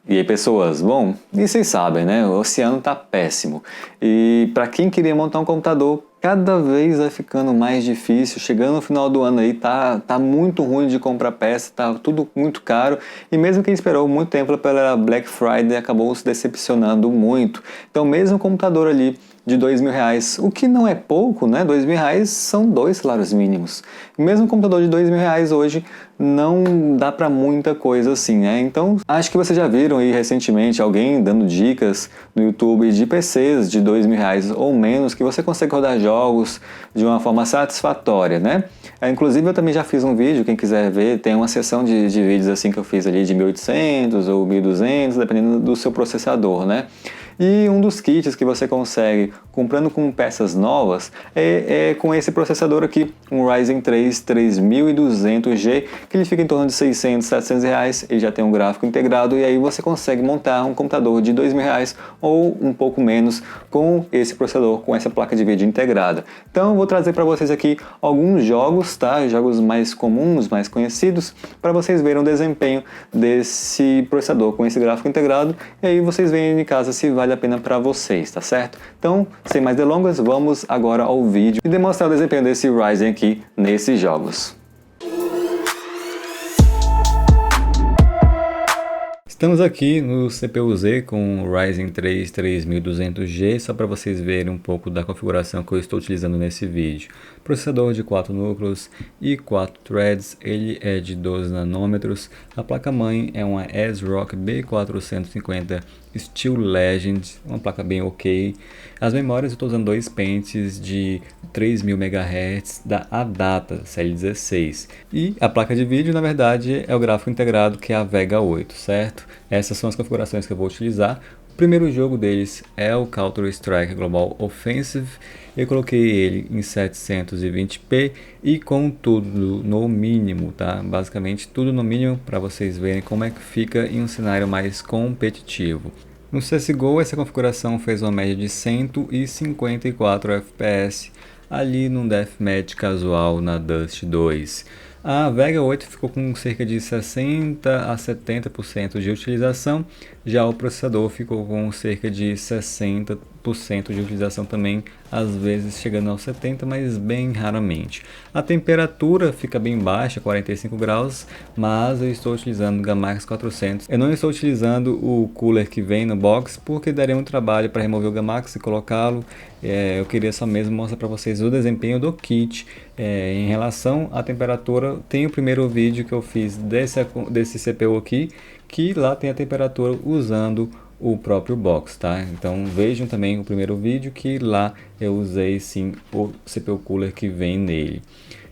E aí, pessoas, bom, e vocês sabem, né? O oceano tá péssimo. E para quem queria montar um computador, cada vez vai ficando mais difícil. Chegando no final do ano aí, tá muito ruim de comprar peça, tá tudo muito caro. E mesmo quem esperou muito tempo pela Black Friday acabou se decepcionando muito. Então, mesmo o computador ali de R$ 2.000, o que não é pouco, né? R$ 2.000 são 2 salários mínimos. Mesmo um computador de R$ 2.000 hoje não dá para muita coisa assim, né? Então, acho que vocês já viram aí recentemente alguém dando dicas no YouTube de PCs de R$ 2.000 ou menos que você consegue rodar jogos de uma forma satisfatória, né? Inclusive eu também já fiz um vídeo, quem quiser ver, tem uma seção de vídeos assim que eu fiz ali de 1.800 ou 1.200, dependendo do seu processador, né? E um dos kits que você consegue comprando com peças novas é com esse processador aqui, um Ryzen 3 3200G, que ele fica em torno de 600, 700 reais, ele já tem um gráfico integrado e aí você consegue montar um computador de R$ 2.000 ou um pouco menos com esse processador, com essa placa de vídeo integrada. Então eu vou trazer para vocês aqui alguns jogos, tá? Jogos mais comuns, mais conhecidos, para vocês verem o desempenho desse processador com esse gráfico integrado e aí vocês veem em casa se vale a pena para vocês, tá certo? Então, sem mais delongas, vamos agora ao vídeo e demonstrar o desempenho desse Ryzen aqui nesses jogos. Estamos aqui no CPU-Z com o Ryzen 3 3200G, só para vocês verem um pouco da configuração que eu estou utilizando nesse vídeo. Processador de 4 núcleos e 4 threads, ele é de 12 nanômetros. A placa-mãe é uma ASRock B450 Steel Legend, uma placa bem ok. As memórias eu estou usando dois pentes de 3000 MHz da Adata CL16. E a placa de vídeo, na verdade, é o gráfico integrado que é a Vega 8, certo? Essas são as configurações que eu vou utilizar. O primeiro jogo deles é o Counter-Strike Global Offensive. Eu coloquei ele em 720p e com tudo no mínimo, tá? Basicamente tudo no mínimo para vocês verem como é que fica em um cenário mais competitivo. No CSGO essa configuração fez uma média de 154 FPS ali no Deathmatch casual na Dust 2. A Vega 8 ficou com cerca de 60 a 70% de utilização, já o processador ficou com cerca de 60% de utilização também, às vezes chegando aos 70%, mas bem raramente. A temperatura fica bem baixa, 45 graus, mas eu estou utilizando o Gamax 400. Eu não estou utilizando o cooler que vem no box, porque daria um trabalho para remover o Gamax e colocá-lo. Eu queria só mesmo mostrar para vocês o desempenho do kit. Em relação à temperatura, tem o primeiro vídeo que eu fiz desse CPU aqui, que lá tem a temperatura usando o próprio box, tá? Então vejam também o primeiro vídeo que lá eu usei sim o CPU cooler que vem nele.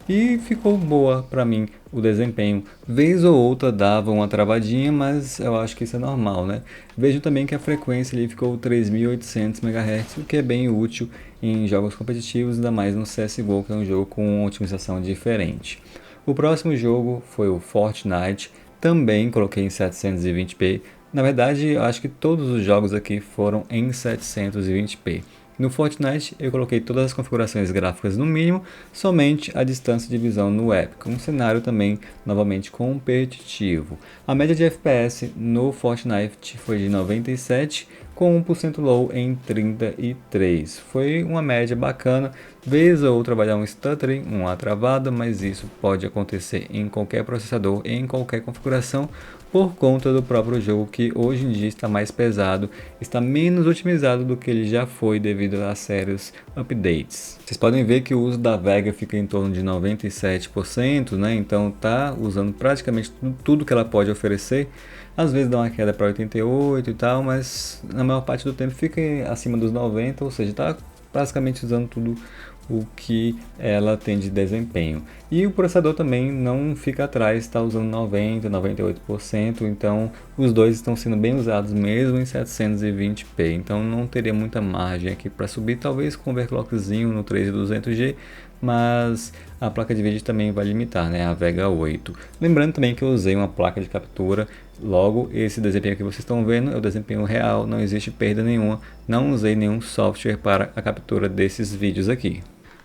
E ficou boa para mim o desempenho. Vez ou outra dava uma travadinha, mas eu acho que isso é normal, né? Vejam também que a frequência ali ficou 3800 MHz, o que é bem útil em jogos competitivos, ainda mais no CSGO, que é um jogo com uma otimização diferente. O próximo jogo foi o Fortnite, também coloquei em 720p. Na verdade, eu acho que todos os jogos aqui foram em 720p. No Fortnite eu coloquei todas as configurações gráficas no mínimo, somente a distância de visão no Epic, um cenário também novamente competitivo. A média de FPS no Fortnite foi de 97, com 1% low em 33. Foi uma média bacana, vez ou outra vai dar um stuttering, uma travada, mas isso pode acontecer em qualquer processador, em qualquer configuração, por conta do próprio jogo que hoje em dia está mais pesado, está menos otimizado do que ele já foi devido a sérios updates. Vocês podem ver que o uso da Vega fica em torno de 97%, né? Então tá usando praticamente tudo que ela pode oferecer. Às vezes dá uma queda para 88 e tal, mas na maior parte do tempo fica acima dos 90, ou seja, está basicamente usando tudo o que ela tem de desempenho. E o processador também não fica atrás, está usando 90, 98%, então os dois estão sendo bem usados mesmo em 720p, então não teria muita margem aqui para subir, talvez com um overclockzinho no 3200G, mas a placa de vídeo também vai limitar, né, a Vega 8. Lembrando também que eu usei uma placa de captura, logo esse desempenho que vocês estão vendo é o desempenho real, não existe perda nenhuma, não usei nenhum software para a captura desses vídeos aqui.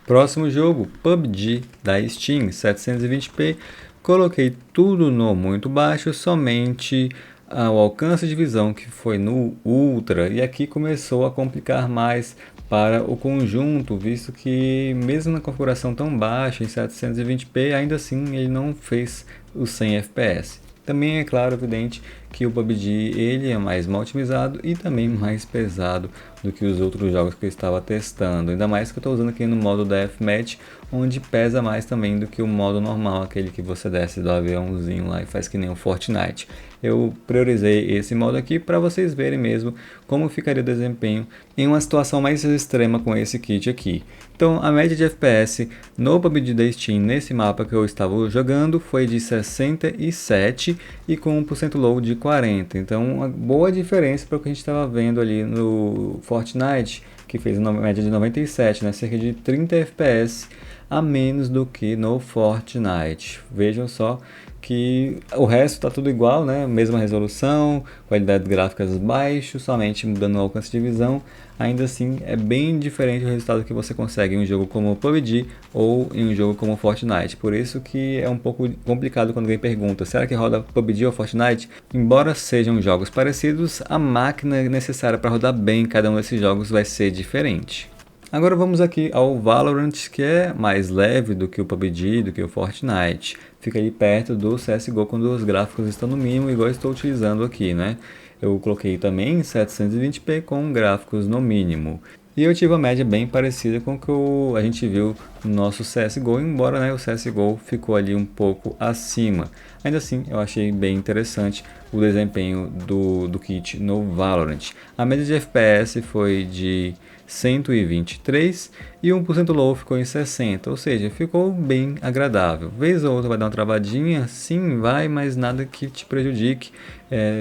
Próximo jogo, PUBG da Steam, 720p, coloquei tudo no muito baixo, somente o alcance de visão que foi no Ultra, e aqui começou a complicar mais para o conjunto, visto que mesmo na configuração tão baixa, em 720p, ainda assim ele não fez os 100 fps. Também é claro, evidente, que o PUBG ele é mais mal otimizado e também mais pesado do que os outros jogos que eu estava testando. Ainda mais que eu estou usando aqui no modo Deathmatch, onde pesa mais também do que o modo normal, aquele que você desce do aviãozinho lá e faz que nem o Fortnite. Eu priorizei esse modo aqui para vocês verem mesmo como ficaria o desempenho em uma situação mais extrema com esse kit aqui. Então a média de FPS no PUBG da Steam nesse mapa que eu estava jogando foi de 67 e com 1% low de 40. Então uma boa diferença para o que a gente estava vendo ali no Fortnite, que fez uma média de 97, né? Cerca de 30 FPS a menos do que no Fortnite. Vejam só que o resto está tudo igual, né? Mesma resolução, qualidade gráficas baixo, somente mudando o alcance de visão. Ainda assim, é bem diferente o resultado que você consegue em um jogo como PUBG ou em um jogo como Fortnite. Por isso que é um pouco complicado quando alguém pergunta, será que roda PUBG ou Fortnite? Embora sejam jogos parecidos, a máquina necessária para rodar bem cada um desses jogos vai ser diferente. Agora vamos aqui ao Valorant, que é mais leve do que o PUBG, do que o Fortnite. Fica ali perto do CSGO quando os gráficos estão no mínimo, igual eu estou utilizando aqui, né? Eu coloquei também 720p com gráficos no mínimo. E eu tive uma média bem parecida com o que a gente viu no nosso CSGO, embora, né, o CSGO ficou ali um pouco acima. Ainda assim, eu achei bem interessante o desempenho do kit no Valorant. A média de FPS foi de 123 e 1% low ficou em 60, ou seja, ficou bem agradável. Vez ou outra vai dar uma travadinha, sim, vai, mas nada que te prejudique.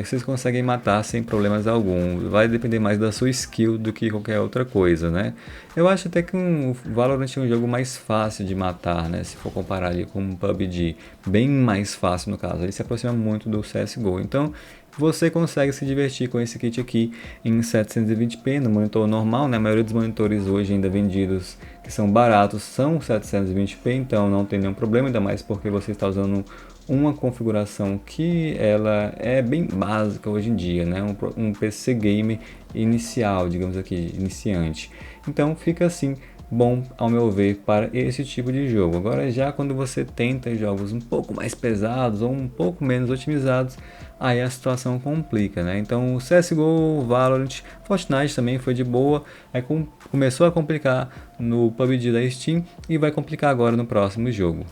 Vocês conseguem matar sem problemas algum. Vai depender mais da sua skill do que qualquer outra coisa, né? Eu acho até que o Valorant é um jogo mais fácil de matar, né? Se for comparar ali com o PUBG, bem mais fácil no caso. Ele se aproxima muito do CSGO. Então, você consegue se divertir com esse kit aqui em 720p no monitor normal, né? A maioria dos monitores hoje ainda vendidos que são baratos são 720p, então não tem nenhum problema, ainda mais porque você está usando uma configuração que ela é bem básica hoje em dia, né? Um PC game inicial, digamos aqui, iniciante. Então fica assim bom, ao meu ver, para esse tipo de jogo. Agora já quando você tenta jogos um pouco mais pesados ou um pouco menos otimizados, aí a situação complica, né? Então o CSGO, Valorant, Fortnite também foi de boa, aí começou a complicar no PUBG da Steam e vai complicar agora no próximo jogo.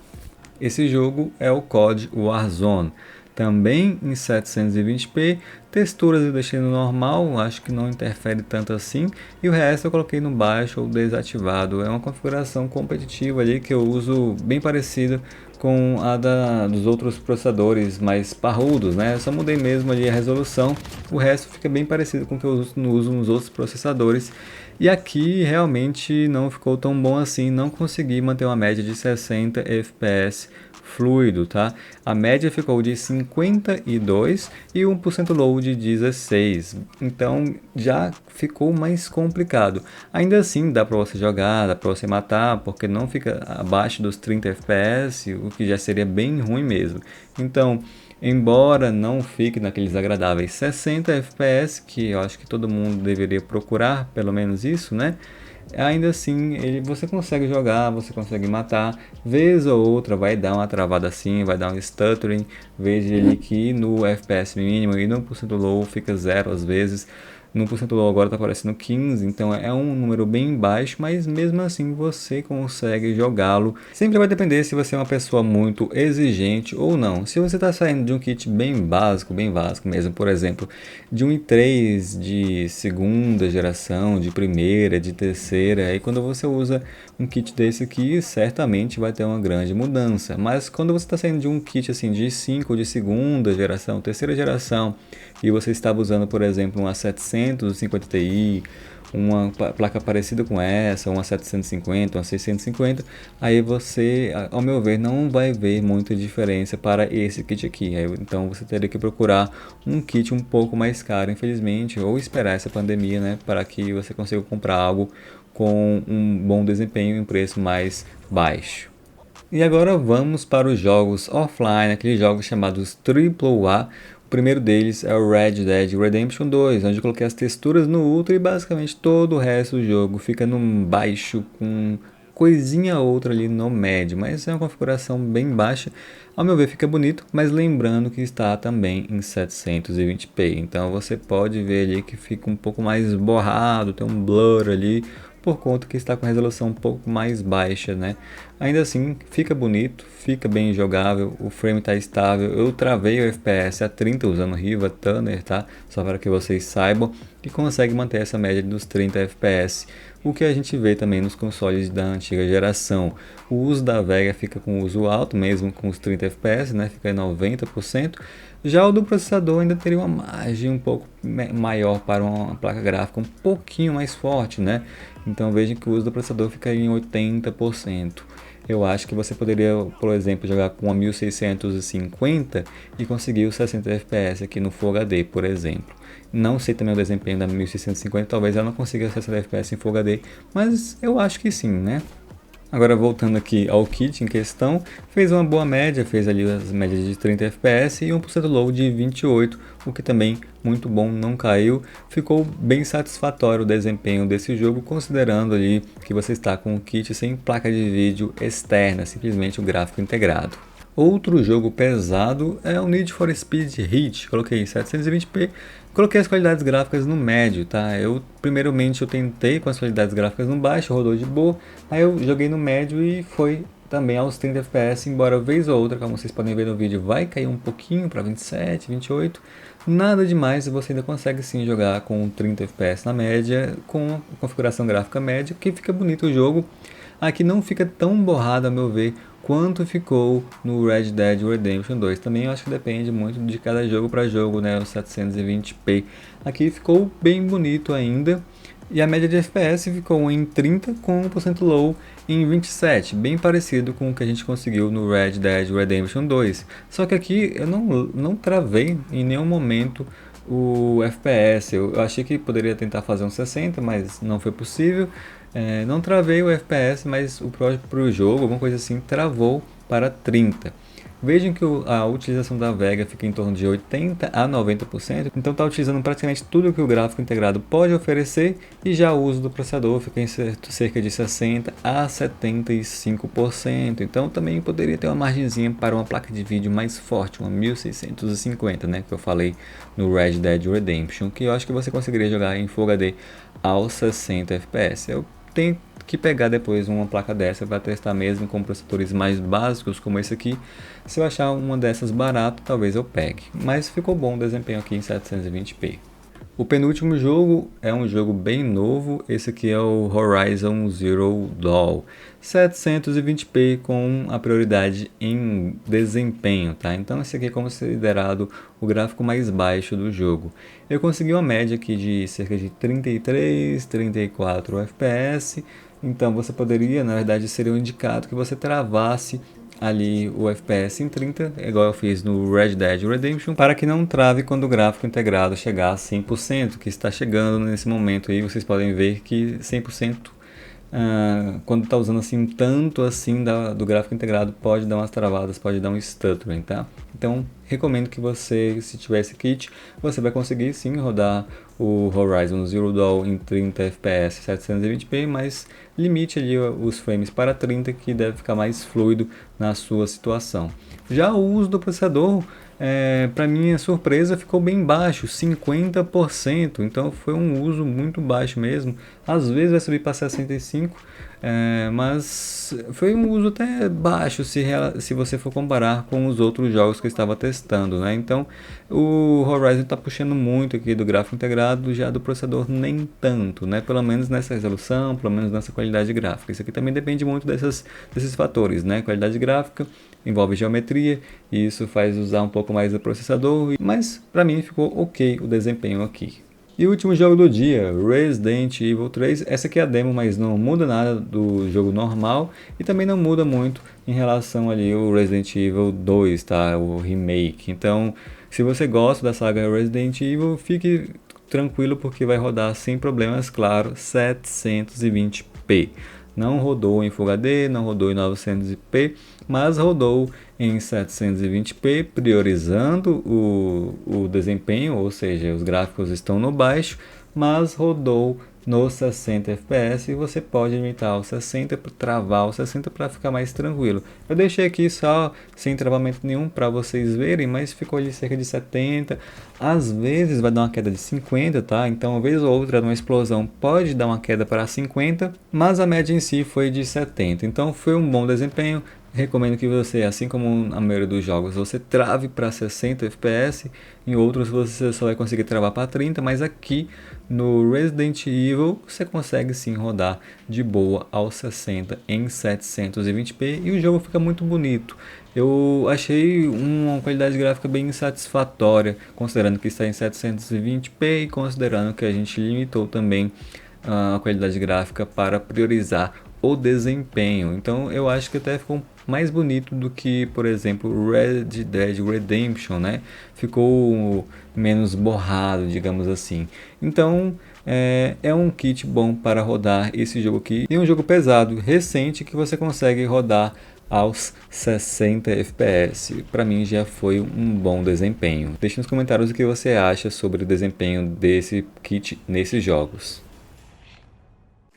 Esse jogo é o COD Warzone, também em 720p, texturas eu deixei no normal, acho que não interfere tanto assim, e o resto eu coloquei no baixo ou desativado. É uma configuração competitiva ali que eu uso bem parecida com a dos outros processadores mais parrudos, né? Eu só mudei mesmo ali a resolução, o resto fica bem parecido com o que eu uso nos outros processadores. E aqui realmente não ficou tão bom assim, não consegui manter uma média de 60 fps fluido, tá? A média ficou de 52 e 1% low de 16, então já ficou mais complicado. Ainda assim dá para você jogar, dá para você matar, porque não fica abaixo dos 30 fps, o que já seria bem ruim mesmo. Então, embora não fique naqueles agradáveis 60 fps, que eu acho que todo mundo deveria procurar, pelo menos isso, né? Ainda assim, você consegue jogar, você consegue matar, vez ou outra vai dar uma travada assim, vai dar um stuttering, veja ali que no FPS mínimo e no 1% low fica 0 às vezes, no 1% low agora está aparecendo 15, então é um número bem baixo, mas mesmo assim você consegue jogá-lo. Sempre vai depender se você é uma pessoa muito exigente ou não. Se você está saindo de um kit bem básico mesmo, por exemplo, de um i3 de segunda geração, de primeira, de terceira, aí quando você usa um kit desse aqui, certamente vai ter uma grande mudança. Mas quando você está saindo de um kit assim de 5 de segunda geração, terceira geração, e você estava usando, por exemplo, uma 750 Ti, uma placa parecida com essa, uma 750, uma 650, aí você, ao meu ver, não vai ver muita diferença para esse kit aqui. Então você teria que procurar um kit um pouco mais caro, infelizmente, ou esperar essa pandemia, né, para que você consiga comprar algo com um bom desempenho e um preço mais baixo. E agora vamos para os jogos offline, aqueles jogos chamados AAA, O primeiro deles é o Red Dead Redemption 2, onde eu coloquei as texturas no Ultra e basicamente todo o resto do jogo fica no baixo com coisinha outra ali no médio, mas é uma configuração bem baixa. Ao meu ver fica bonito, mas lembrando que está também em 720p, então você pode ver ali que fica um pouco mais borrado, tem um blur ali, por conta que está com resolução um pouco mais baixa, né? Ainda assim, fica bonito, fica bem jogável, o frame está estável. Eu travei o FPS a 30 usando Riva Tuner, tá? Só para que vocês saibam, e consegue manter essa média dos 30 FPS, o que a gente vê também nos consoles da antiga geração. O uso da Vega fica com uso alto, mesmo com os 30 FPS, né? Fica em 90%. Já o do processador ainda teria uma margem um pouco maior para uma placa gráfica um pouquinho mais forte, né? Então vejam que o uso do processador fica em 80%. Eu acho que você poderia, por exemplo, jogar com a 1650 e conseguir os 60 FPS aqui no Full HD, por exemplo. Não sei também o desempenho da 1650, talvez ela não consiga 60 FPS em Full HD, mas eu acho que sim, né? Agora voltando aqui ao kit em questão, fez uma boa média, fez ali as médias de 30 FPS e 1% low de 28, o que também muito bom, não caiu. Ficou bem satisfatório o desempenho desse jogo, considerando ali que você está com um kit sem placa de vídeo externa, simplesmente o gráfico integrado. Outro jogo pesado é o Need for Speed Heat, coloquei em 720p, coloquei as qualidades gráficas no médio, tá? Primeiramente eu tentei com as qualidades gráficas no baixo, rodou de boa, aí eu joguei no médio e foi também aos 30 FPS, embora vez ou outra, como vocês podem ver no vídeo, vai cair um pouquinho para 27, 28, nada demais, você ainda consegue sim jogar com 30 FPS na média, com a configuração gráfica média, que fica bonito o jogo. Aqui não fica tão borrado a meu ver quanto ficou no Red Dead Redemption 2. Também eu acho que depende muito de cada jogo para jogo, né, o 720p. Aqui ficou bem bonito ainda. E a média de FPS ficou em 30 com 1% low em 27, bem parecido com o que a gente conseguiu no Red Dead Redemption 2. Só que aqui eu não travei em nenhum momento o FPS. Eu achei que poderia tentar fazer um 60, mas não foi possível. Não travei o FPS, mas o próprio jogo, alguma coisa assim, travou para 30. Vejam que a utilização da Vega fica em torno de 80 a 90%, então está utilizando praticamente tudo que o gráfico integrado pode oferecer, e já o uso do processador fica em cerca de 60 a 75%, então também poderia ter uma margenzinha para uma placa de vídeo mais forte, uma 1650, né, que eu falei no Red Dead Redemption, que eu acho que você conseguiria jogar em Full HD aos 60 FPS. Eu tenho que pegar depois uma placa dessa para testar mesmo com processadores mais básicos como esse aqui. Se eu achar uma dessas barata, talvez eu pegue, mas ficou bom o desempenho aqui em 720p. O penúltimo jogo é um jogo bem novo, esse aqui é o Horizon Zero Dawn, 720p com a prioridade em desempenho, tá? Então esse aqui é considerado o gráfico mais baixo do jogo. Eu consegui uma média aqui de cerca de 33, 34 FPS, então você poderia, na verdade seria um indicado que você travasse ali o FPS em 30, igual eu fiz no Red Dead Redemption, para que não trave quando o gráfico integrado chegar a 100%, que está chegando nesse momento aí. Vocês podem ver que 100%, quando está usando assim tanto assim do gráfico integrado, pode dar umas travadas, pode dar um stuttering, tá? Então recomendo que você, se tiver esse kit, você vai conseguir sim rodar o Horizon Zero Dawn em 30 FPS 720p, mas limite ali os frames para 30, que deve ficar mais fluido na sua situação. Já o uso do processador, para minha surpresa, ficou bem baixo, 50%, então foi um uso muito baixo mesmo. Às vezes vai subir para 65%, mas foi um uso até baixo se você for comparar com os outros jogos que eu estava testando, né? Então o Horizon está puxando muito aqui do gráfico integrado, já do processador nem tanto, né? Pelo menos nessa resolução, pelo menos nessa qualidade gráfica. Isso aqui também depende muito desses fatores, né? Qualidade gráfica envolve geometria, e isso faz usar um pouco mais do processador, mas para mim ficou ok o desempenho aqui. E o último jogo do dia, Resident Evil 3. Essa aqui é a demo, mas não muda nada do jogo normal, e também não muda muito em relação ali ao Resident Evil 2, tá? O remake. Então, se você gosta da saga Resident Evil, fique tranquilo porque vai rodar sem problemas, claro, 720p. Não rodou em Full HD, não rodou em 900p, mas rodou em 720p, priorizando o desempenho, ou seja, os gráficos estão no baixo, mas rodou no 60 fps e você pode limitar o 60 para travar o 60 para ficar mais tranquilo. Eu deixei aqui só sem travamento nenhum para vocês verem, mas ficou ali cerca de 70. Às vezes vai dar uma queda de 50, tá? Então, uma vez ou outra, numa explosão pode dar uma queda para 50, mas a média em si foi de 70. Então, foi um bom desempenho. Recomendo que você, assim como na maioria dos jogos, você trave para 60 fps, em outros você só vai conseguir travar para 30, mas aqui no Resident Evil você consegue sim rodar de boa aos 60 em 720p e o jogo fica muito bonito. Eu achei uma qualidade gráfica bem satisfatória, considerando que está em 720p e considerando que a gente limitou também a qualidade gráfica para priorizar o desempenho. Então eu acho que até ficou mais bonito do que, por exemplo, Red Dead Redemption, né? Ficou menos borrado, digamos assim. Então é um kit bom para rodar esse jogo aqui. E um jogo pesado, recente, que você consegue rodar aos 60 fps. Para mim já foi um bom desempenho. Deixe nos comentários o que você acha sobre o desempenho desse kit nesses jogos.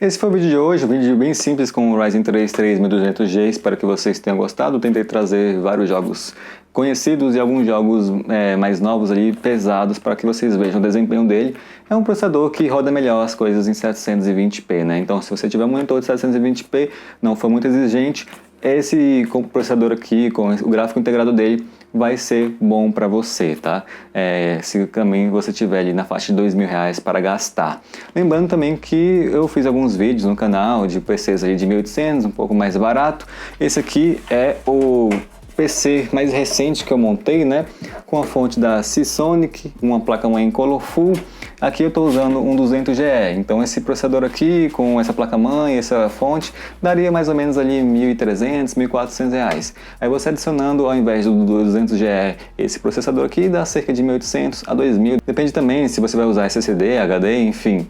Esse foi o vídeo de hoje, um vídeo bem simples com o Ryzen 3 3200G, espero que vocês tenham gostado. Eu tentei trazer vários jogos conhecidos e alguns jogos mais novos ali, pesados, para que vocês vejam o desempenho dele. É um processador que roda melhor as coisas em 720p, né? Então se você tiver um monitor de 720p, não for muito exigente, esse processador aqui, com o gráfico integrado dele, vai ser bom para você, tá? Se também você tiver ali na faixa de R$2.000 para gastar. Lembrando também que eu fiz alguns vídeos no canal de PCs aí de 1.800, um pouco mais barato. Esse aqui é o PC mais recente que eu montei, né? Com a fonte da Seasonic, uma placa-mãe Color Full. Aqui eu estou usando um 200GE, então esse processador aqui com essa placa-mãe, essa fonte, daria mais ou menos ali R$1.300, R$1.400. Aí você adicionando ao invés do 200GE esse processador aqui, dá cerca de R$1.800 a R$2.000. Depende também se você vai usar SSD, HD, enfim.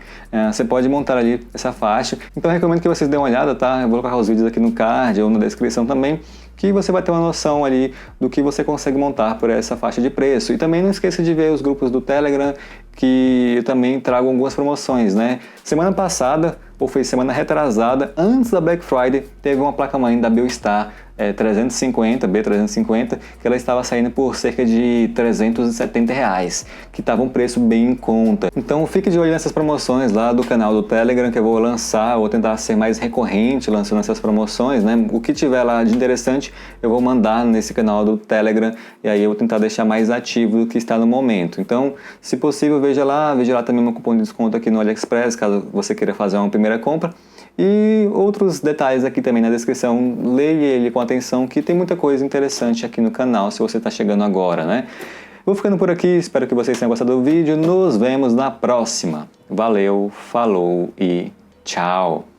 Você pode montar ali essa faixa. Então eu recomendo que vocês dêem uma olhada, tá? Eu vou colocar os vídeos aqui no card ou na descrição também, que você vai ter uma noção ali do que você consegue montar por essa faixa de preço. E também não esqueça de ver os grupos do Telegram, que eu também trago algumas promoções, né? Semana passada, ou foi semana retrasada, antes da Black Friday, teve uma placa-mãe da Biostar 350, B350, que ela estava saindo por cerca de R$370, que estava um preço bem em conta. Então fique de olho nessas promoções lá do canal do Telegram, que eu vou lançar, vou tentar ser mais recorrente lançando essas promoções, né? O que tiver lá de interessante eu vou mandar nesse canal do Telegram, e aí eu vou tentar deixar mais ativo do que está no momento. Então, se possível, veja lá também meu cupom de desconto aqui no AliExpress, caso você queira fazer uma primeira compra. E outros detalhes aqui também na descrição, leia ele com atenção, que tem muita coisa interessante aqui no canal se você está chegando agora, né? Vou ficando por aqui, espero que vocês tenham gostado do vídeo, nos vemos na próxima. Valeu, falou e tchau!